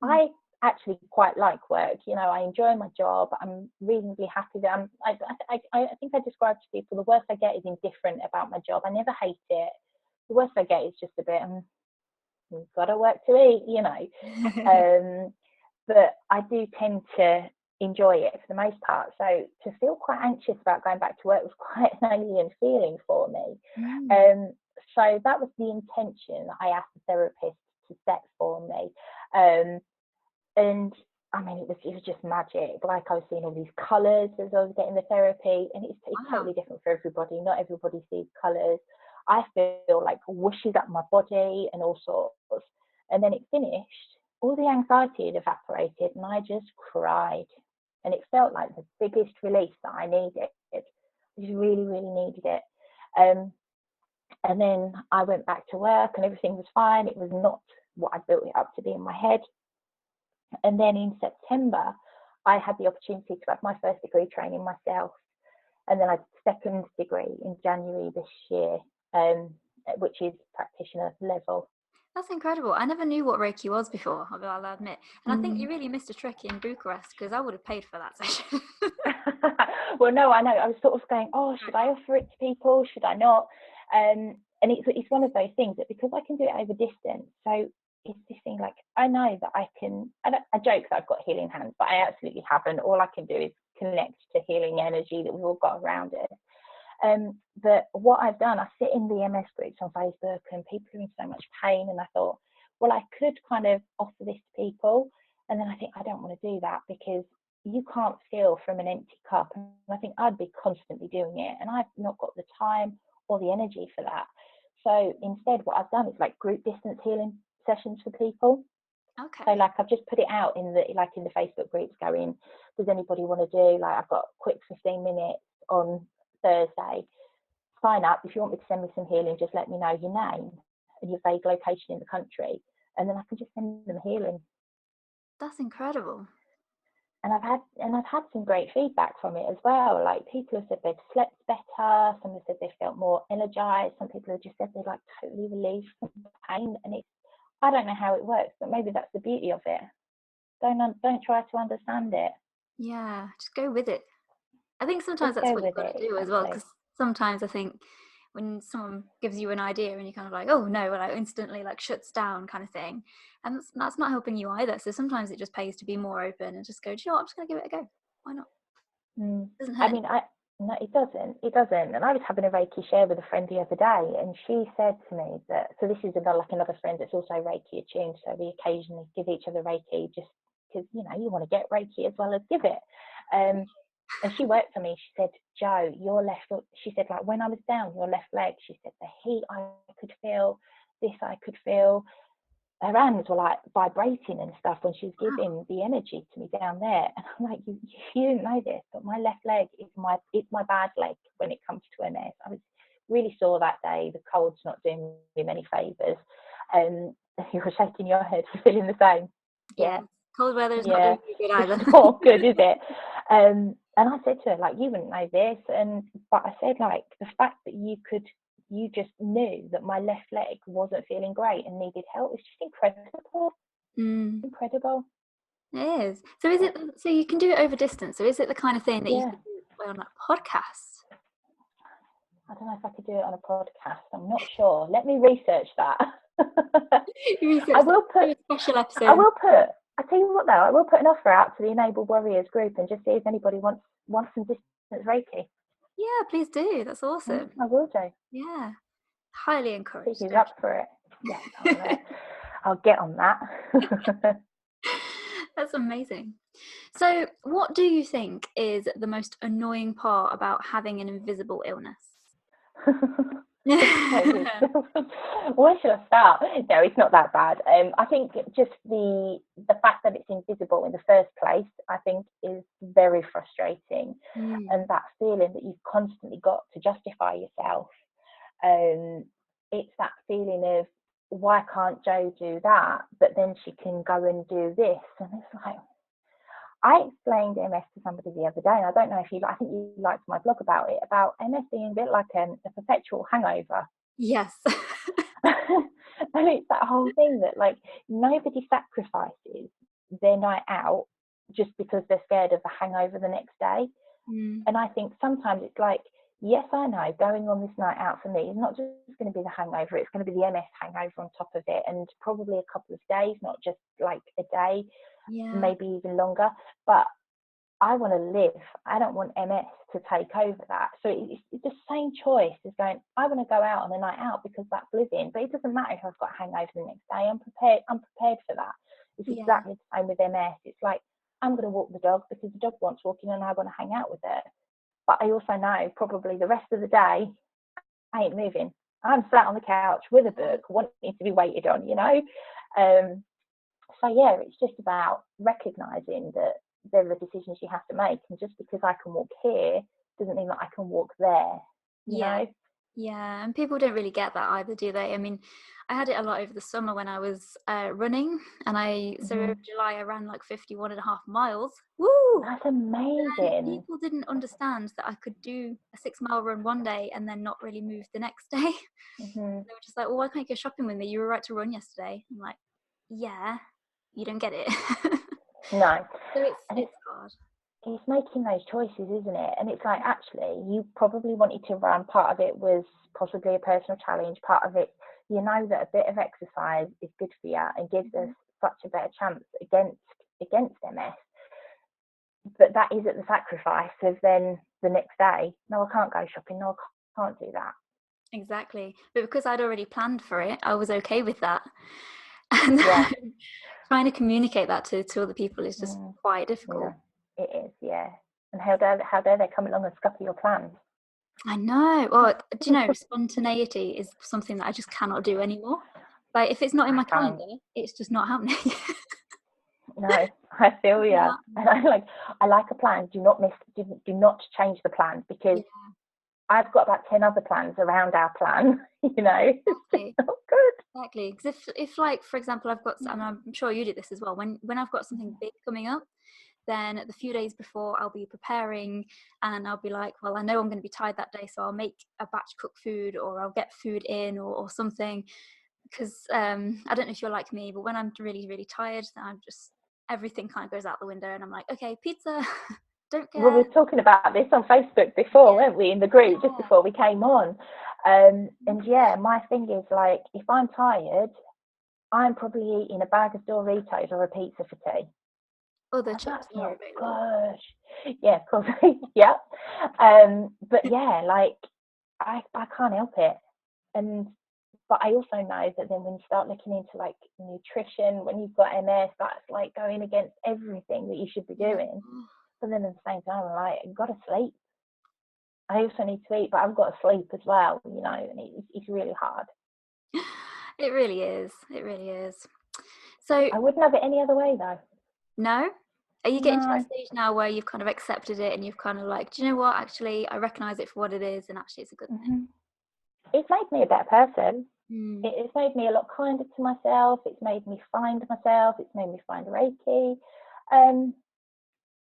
I actually quite like work. You know, I enjoy my job. I'm reasonably happy that I think I describe to people, the worst I get is indifferent about my job. I never hate it. The worst I get is just a bit, you've got to work to eat, you know. But I do tend to enjoy it for the most part. So to feel quite anxious about going back to work was quite an alien feeling for me. So that was the intention I asked the therapist to set for me. And I mean, it was just magic. Like, I was seeing all these colours as I was getting the therapy, and it's totally different for everybody. Not everybody sees colours. I feel like whooshes up my body and all sorts. And then it finished. All the anxiety had evaporated, and I just cried. And it felt like the biggest release that I needed. I just really, really needed it. And then I went back to work, and everything was fine. It was not what I built it up to be in my head. And then in September, I had the opportunity to have my first degree training myself. And then I did second degree in January this year, which is practitioner level. That's incredible. I never knew what Reiki was before, I'll admit. And I think you really missed a trick in Bucharest, because I would have paid for that session. Well, no, I know. I was sort of going, oh, should I offer it to people? Should I not? And it's one of those things that, because I can do it over distance, so it's this thing, like, I know that I can, I joke that I've got healing hands, but I absolutely haven't. All I can do is connect to healing energy that we've all got around us. But what I've done, I sit in the MS groups on Facebook, and people are in so much pain, and I thought, well, I could kind of offer this to people. And then I think, I don't want to do that, because you can't feel from an empty cup. And I think I'd be constantly doing it, and I've not got the time or the energy for that. So instead, what I've done is like group distance healing sessions for people. Okay. So like, I've just put it out in the Facebook groups, going, does anybody want to do, like, I've got a quick 15 minutes on Thursday. Sign up. If you want me to send me some healing, just let me know your name and your vague location in the country, and then I can just send them healing. That's incredible. And I've had some great feedback from it as well. Like, people have said they've slept better. Some have said they felt more energized. Some people have just said they're like totally relieved from pain. And I don't know how it works, but maybe that's the beauty of it. Don't try to understand it. Yeah, just go with it. I think sometimes that's what you've got to do as well, because sometimes I think when someone gives you an idea and you're kind of like, oh no, well, it instantly like shuts down kind of thing, and that's not helping you either. So sometimes it just pays to be more open and just go, do you know what, I'm just going to give it a go. Why not? Doesn't hurt. I mean, no, it doesn't. And I was having a Reiki share with a friend the other day, and she said to me that, so this is another friend that's also Reiki attuned, so we occasionally give each other Reiki, just because, you know, you want to get Reiki as well as give it. And she worked for me. She said, Jo, your left, she said, like, when I was down, your left leg, she said, the heat I could feel, this I could feel. Her hands were like vibrating and stuff when she was giving the energy to me down there. And I'm like, you didn't know this, but my left leg is my bad leg when it comes to MS. I was really sore that day. The cold's not doing me many favours. You were shaking your head. You're feeling the same. Yeah. Cold weather is not doing you good either. It's not good, is it? And I said to her, like, you wouldn't know this. But I said, like, the fact that you just knew that my left leg wasn't feeling great and needed help, it's just incredible. Incredible. It is. So is it, so you can do it over distance, so is it the kind of thing that you can do on a podcast? I don't know if I could do it on a podcast. I'm not sure. Let me research that. I will put a special episode. I tell you what though, I will put an offer out to the Enabled Warriors group and just see if anybody wants some distance Reiki. Yeah, please do. That's awesome. I will do. Yeah, highly encouraged. He's up for it. Yes, I'll get on that. That's amazing. So, what do you think is the most annoying part about having an invisible illness? Where should I start? No, it's not that bad. I think just the fact that it's invisible in the first place, I think, is very frustrating. And that feeling that you've constantly got to justify yourself. It's that feeling of, why can't Jo do that, but then she can go and do this? And it's like, I explained MS to somebody the other day, and I don't know if I think you liked my blog about it, about MS being a bit like a perpetual hangover. Yes. And it's that whole thing that, like, nobody sacrifices their night out just because they're scared of a hangover the next day. And I think sometimes it's like, yes, I know going on this night out for me is not just going to be the hangover, it's going to be the MS hangover on top of it, and probably a couple of days, not just like a day, maybe even longer. But I want to live. I don't want MS to take over that. So it's the same choice as going, I want to go out on a night out because that's living. But it doesn't matter if I've got a hangover the next day. I'm prepared for that. It's exactly the same with MS. It's like, I'm going to walk the dog because the dog wants walking and I want to hang out with it. But I also know probably the rest of the day, I ain't moving. I'm sat on the couch with a book, wanting to be waited on, you know? So yeah, it's just about recognising that there are decisions you have to make, and just because I can walk here doesn't mean that I can walk there, you know? Yeah, and people don't really get that either, do they? I mean, I had it a lot over the summer when I was running, and so in July I ran like 51.5 miles. Woo! That's amazing. People didn't understand that I could do a 6-mile run one day and then not really move the next day. They were just like, well, why can't you go shopping with me? You were right to run yesterday. I'm like, yeah, you don't get it. No. So it's hard. It's making those choices, isn't it? And it's like, actually, you probably wanted to run. Part of it was possibly a personal challenge. Part of it, you know, that a bit of exercise is good for you and gives us such a better chance against MS. But that is at the sacrifice of then the next day, no, I can't go shopping. No, I can't do that. Exactly. But because I'd already planned for it, I was okay with that. And trying to communicate that to other people is just quite difficult. Yeah, it is, yeah. And how dare they come along and scupper your plans? I know. Or do you know, spontaneity is something that I just cannot do anymore. Like, if it's not in my calendar, it's just not happening. No, I feel you. And I like a plan. Do not change the plan, because I've got about 10 other plans around our plan, you know. Exactly. It's not good. Exactly. Because if like, for example, I've got, and I'm sure you do this as well, when I've got something big coming up, then the few days before I'll be preparing, and I'll be like, well, I know I'm going to be tired that day, so I'll make a batch cook food, or I'll get food in or something. Because I don't know if you're like me, but when I'm really, really tired, I'm just, everything kind of goes out the window, and I'm like, okay, pizza. Don't care. Well, we were talking about this on Facebook before, weren't we, in the group, just before we came on. And my thing is, like, if I'm tired, I'm probably eating a bag of Doritos or a pizza for tea. Oh, the chips are available. Gosh. Yeah, of course. Yeah. But yeah, like, I can't help it. But I also know that then when you start looking into like nutrition, when you've got MS, that's like going against everything that you should be doing. But then at the same time, I'm like, I've got to sleep. I also need to eat, but I've got to sleep as well, you know, and it's really hard. It really is. It really is. So I wouldn't have it any other way, though. No? Are you getting to that stage now where you've kind of accepted it and you've kind of like, do you know what, actually, I recognise it for what it is, and actually it's a good thing? It's made me a better person. It's made me a lot kinder to myself. It's made me find myself. It's made me find Reiki.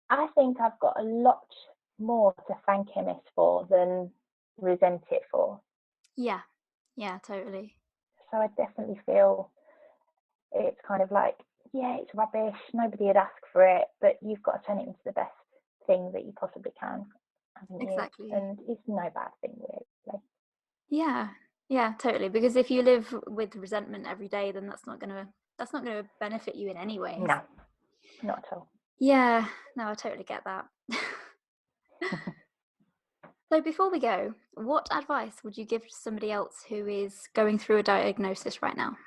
I think I've got a lot more to thank MS for than resent it for. Yeah, totally. So I definitely feel it's kind of like, yeah, it's rubbish, nobody would ask for it, but you've got to turn it into the best thing that you possibly can, haven't you? Exactly. And it's no bad thing, really. Yeah, totally. Because if you live with resentment every day, then that's not gonna benefit you in any way. No, not at all. Yeah, no, I totally get that. So before we go, what advice would you give to somebody else who is going through a diagnosis right now?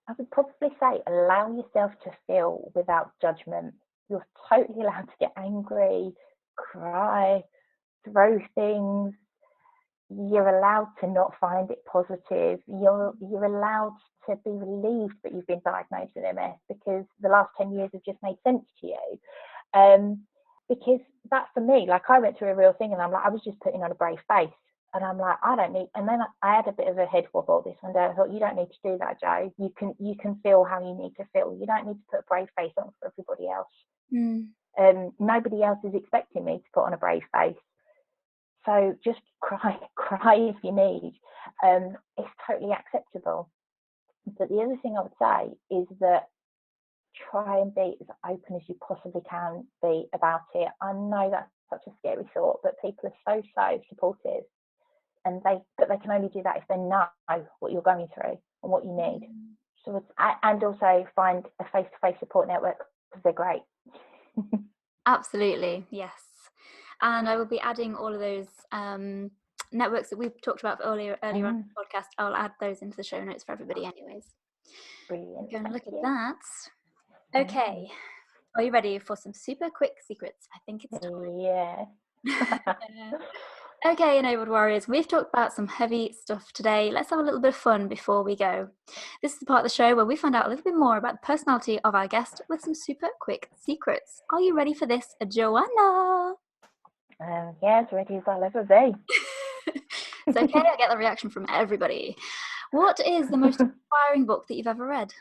I would probably say allow yourself to feel without judgment. You're totally allowed to get angry, cry, throw things. You're allowed to not find it positive. You're allowed to be relieved that you've been diagnosed with MS, because the last 10 years have just made sense to you. Because that, for me, like, I went through a real thing and I'm like, I was just putting on a brave face. And I'm like, I don't need. And then I had a bit of a head wobble this one day. I thought, you don't need to do that, Jo. You can feel how you need to feel. You don't need to put a brave face on for everybody else. Nobody else is expecting me to put on a brave face. So just cry if you need. It's totally acceptable. But the other thing I would say is that try and be as open as you possibly can be about it. I know that's such a scary thought, but people are so supportive, and they can only do that if they know what you're going through and what you need. So and also find a face-to-face support network, because they're great. Absolutely, yes. And I will be adding all of those networks that we've talked about earlier on in the podcast. I'll add those into the show notes for everybody anyways. Brilliant. We're going to look at that. Okay. Are you ready for some super quick secrets? I think it's time. Yeah. Okay, Enabled Warriors, we've talked about some heavy stuff today. Let's have a little bit of fun before we go. This is the part of the show where we find out a little bit more about the personality of our guest with some super quick secrets. Are you ready for this, Joanna? Yeah, as ready as I'll ever be. It's okay, I get the reaction from everybody. What is the most inspiring book that you've ever read?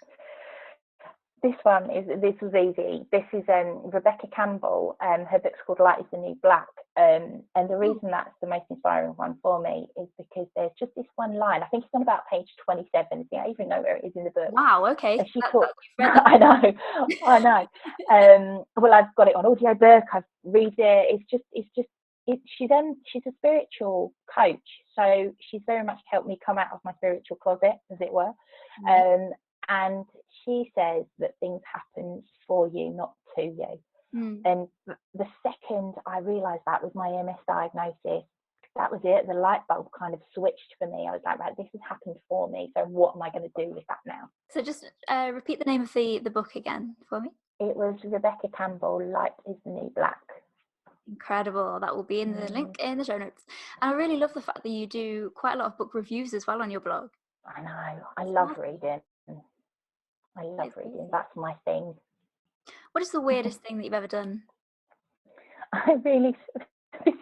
This was easy. This is Rebecca Campbell. Her book's called Light is the New Black. And the reason that's the most inspiring one for me is because there's just this one line. I think it's on about page 27. I don't even know where it is in the book. Wow, okay. And she talks. I know. Well, I've got it on audiobook. I've read it. She's a spiritual coach, so she's very much helped me come out of my spiritual closet, as it were. And she says that things happen for you, not to you. And the second I realised that with my MS diagnosis, that was it. The light bulb kind of switched for me. I was like, right, this has happened for me. So what am I going to do with that now? So just repeat the name of the book again for me. It was Rebecca Campbell, Light is the New Black. Incredible. That will be in the link in the show notes. And I really love the fact that you do quite a lot of book reviews as well on your blog. I know. I love reading. That's my thing. What is the weirdest thing that you've ever done? This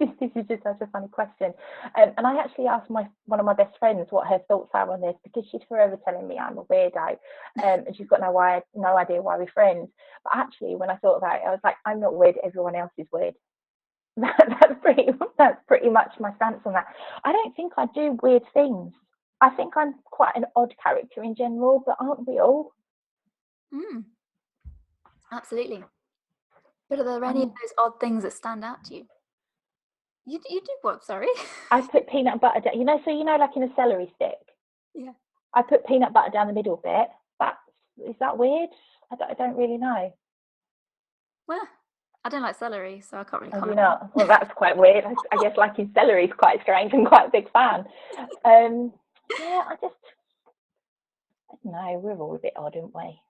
is just such a funny question. And I actually asked one of my best friends what her thoughts are on this, because she's forever telling me I'm a weirdo, and she's got no idea why we're friends. But actually, when I thought about it, I was like, I'm not weird. Everyone else is weird. That's pretty much my stance on that. I don't think I do weird things. I think I'm quite an odd character in general, but aren't we all? Absolutely. But are there any of those odd things that stand out to you? You do what? Sorry. I put peanut butter down. Like in a celery stick. Yeah. I put peanut butter down the middle bit. Is that weird? I don't really know. Well, I don't like celery, so I can't really comment. You know, well, that's quite weird. I guess liking celery is quite strange. I'm quite a big fan. Yeah, I don't know. We're all a bit odd, aren't we?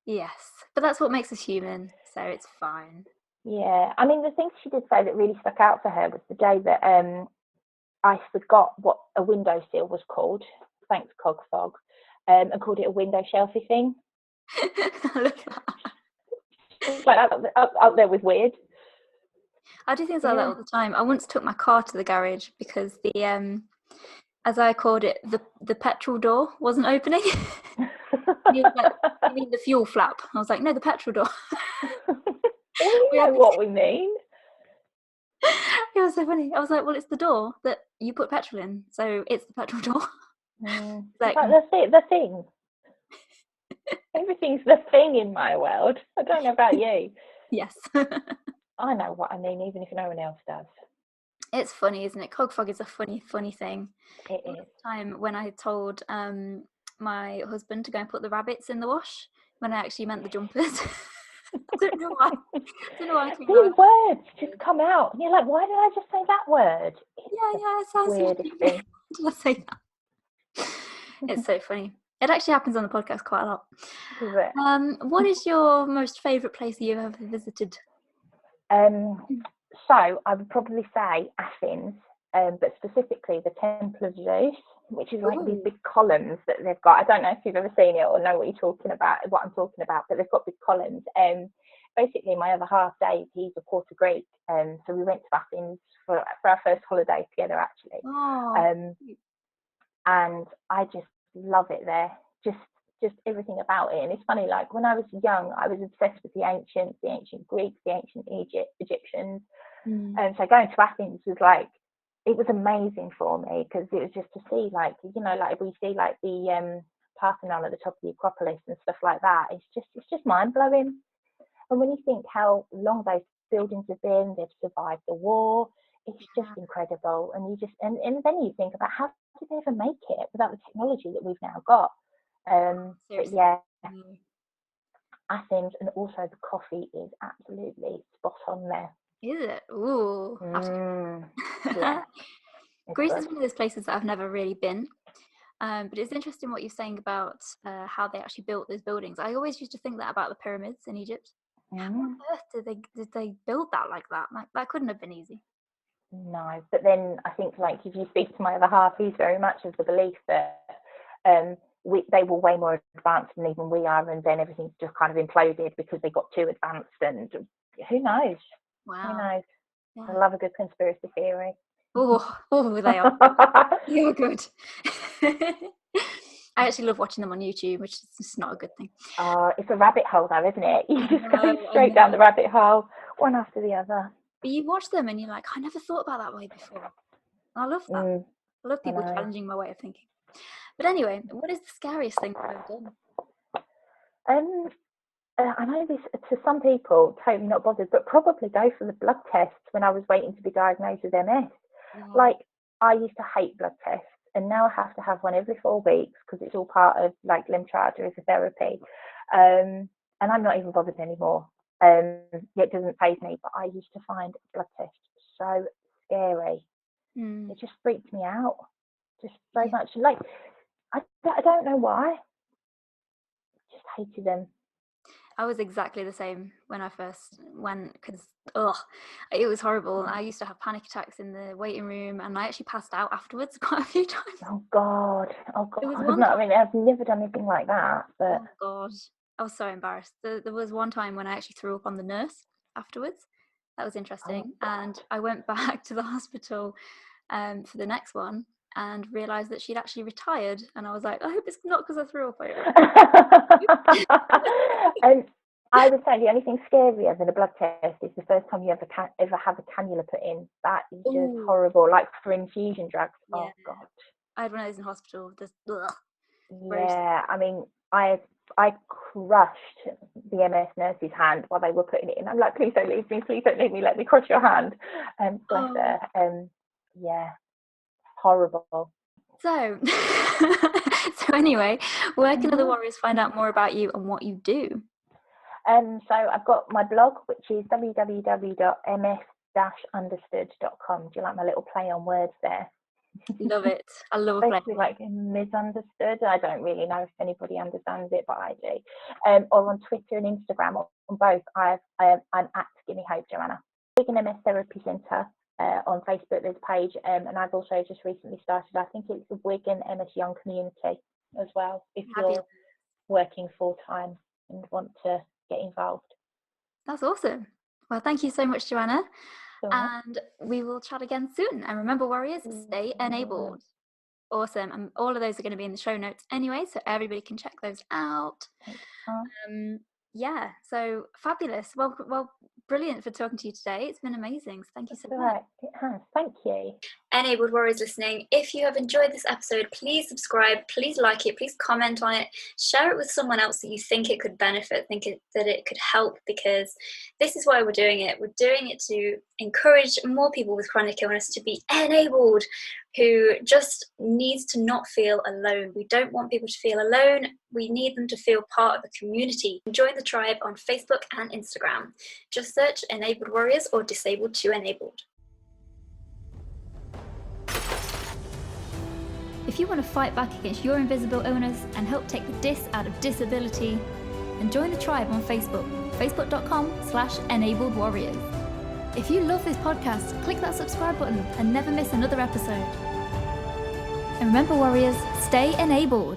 Yes, but that's what makes us human, so it's fine. Yeah, I mean, the thing she did say that really stuck out for her was the day that I forgot what a windowsill was called, thanks Cog Fog, and called it a window shelfie thing. I love that. It's like up there with weird. I do things like that all the time. I once took my car to the garage because the as I called it, the petrol door wasn't opening. You mean the fuel flap? I was like, no, the petrol door. We know what we mean. It was so funny. I was like, well, it's the door that you put petrol in, so it's the petrol door. Like the thing. Everything's the thing in my world. I don't know about you. Yes. I know what I mean, even if no one else does. It's funny, isn't it? Cog fog is a funny thing. It is. Time when I told my husband to go and put the rabbits in the wash, when I actually meant the jumpers. I don't know why. These words just come out, and you're like, why did I just say that word? It sounds weird. Why did I say that? It's so funny. It actually happens on the podcast quite a lot. Is it? What is your most favourite place that you've ever visited? So I would probably say Athens, but specifically the Temple of Zeus, which is like these big columns that they've got. I don't know if you've ever seen it or know what I'm talking about, but they've got big columns. basically my other half, Dave, he's a quarter Greek, so we went to Athens for our first holiday together, actually. And I just love it there, just everything about it. And it's funny, like when I was young, I was obsessed with the ancient Greeks, the ancient Egyptians. And so going to Athens was like, it was amazing for me, because it was just to see, like, you know, like we see like the Parthenon at the top of the Acropolis and stuff like that. It's just mind blowing. And when you think how long those buildings have been, they've survived the war, it's just incredible. And you just and then you think about, how did they ever make it without the technology that we've now got? But yeah, Athens, and also the coffee is absolutely spot on there. Is it? Ooh. Yeah. Greece is one of those places that I've never really been. But it's interesting what you're saying about how they actually built those buildings. I always used to think that about the pyramids in Egypt. How on earth did they build that like that? Like, that couldn't have been easy. No, but then I think, like, if you speak to my other half, he's very much of the belief that they were way more advanced than even we are, and then everything's just kind of imploded because they got too advanced, and who knows? Wow. Who knows? Yeah. I love a good conspiracy theory. Oh, they are. You're good. I actually love watching them on YouTube, which is just not a good thing. It's a rabbit hole, though, isn't it? You just go straight down the rabbit hole, one after the other. But you watch them and you're like, I never thought about that way before. And I love that. I love people challenging my way of thinking. But anyway, what is the scariest thing you've ever done? I know this, to some people, totally not bothered, but probably go for the blood tests when I was waiting to be diagnosed with MS. Like, I used to hate blood tests, and now I have to have one every 4 weeks because it's all part of, like, Lemtrada as a therapy. And I'm not even bothered anymore. It doesn't faze me, but I used to find blood tests so scary. It just freaked me out, just so much. Like, I don't know why. Just hated them. I was exactly the same when I first went, because it was horrible. I used to have panic attacks in the waiting room, and I actually passed out afterwards quite a few times. Oh God. No, I mean, I've never done anything like that, but oh God, I was so embarrassed. There was one time when I actually threw up on the nurse afterwards. That was interesting. And I went back to the hospital for the next one, and realised that she'd actually retired, and I was like, I hope it's not because I threw up. And I would say the only thing scarier than a blood test is the first time you ever have a cannula put in. That is just horrible, like for infusion drugs. Yeah. Oh God. I had one of those in hospital. Yeah, I mean, I crushed the MS nurse's hand while they were putting it in. I'm like, please don't leave me, let me crush your hand. And bless her. Yeah, horrible. So anyway, where can other warriors find out more about you and what you do? So I've got my blog, which is www.ms-understood.com. Do you like my little play on words there? Love it. I love a play. Basically, like misunderstood. I don't really know if anybody understands it, but I do. Or on Twitter and Instagram, on both, I'm at Gimme Hope Joanna. Wigan MS Therapy Centre. On Facebook there's a page, and I've also just recently started, I think it's the Wigan MS Young Community as well, if you're working full time and want to get involved. That's awesome. Well, thank you so much, Joanna. And we will chat again soon. And remember, warriors, stay enabled. Awesome. And all of those are going to be in the show notes anyway, so everybody can check those out. Yeah, so fabulous. Well, brilliant for talking to you today. It's been amazing. So thank you so much. It has. Thank you. Enabled Warriors listening, if you have enjoyed this episode, please subscribe, please like it, please comment on it, share it with someone else that you think it could benefit, that it could help, because this is why we're doing it. We're doing it to encourage more people with chronic illness to be enabled, who just needs to not feel alone. We don't want people to feel alone. We need them to feel part of a community. Join the tribe on Facebook and Instagram. Just search Enabled Warriors or Disabled to Enabled. If you want to fight back against your invisible illness and help take the dis out of disability, then join the tribe on Facebook, facebook.com/EnabledWarriors. If you love this podcast, click that subscribe button and never miss another episode. And remember, warriors, stay enabled.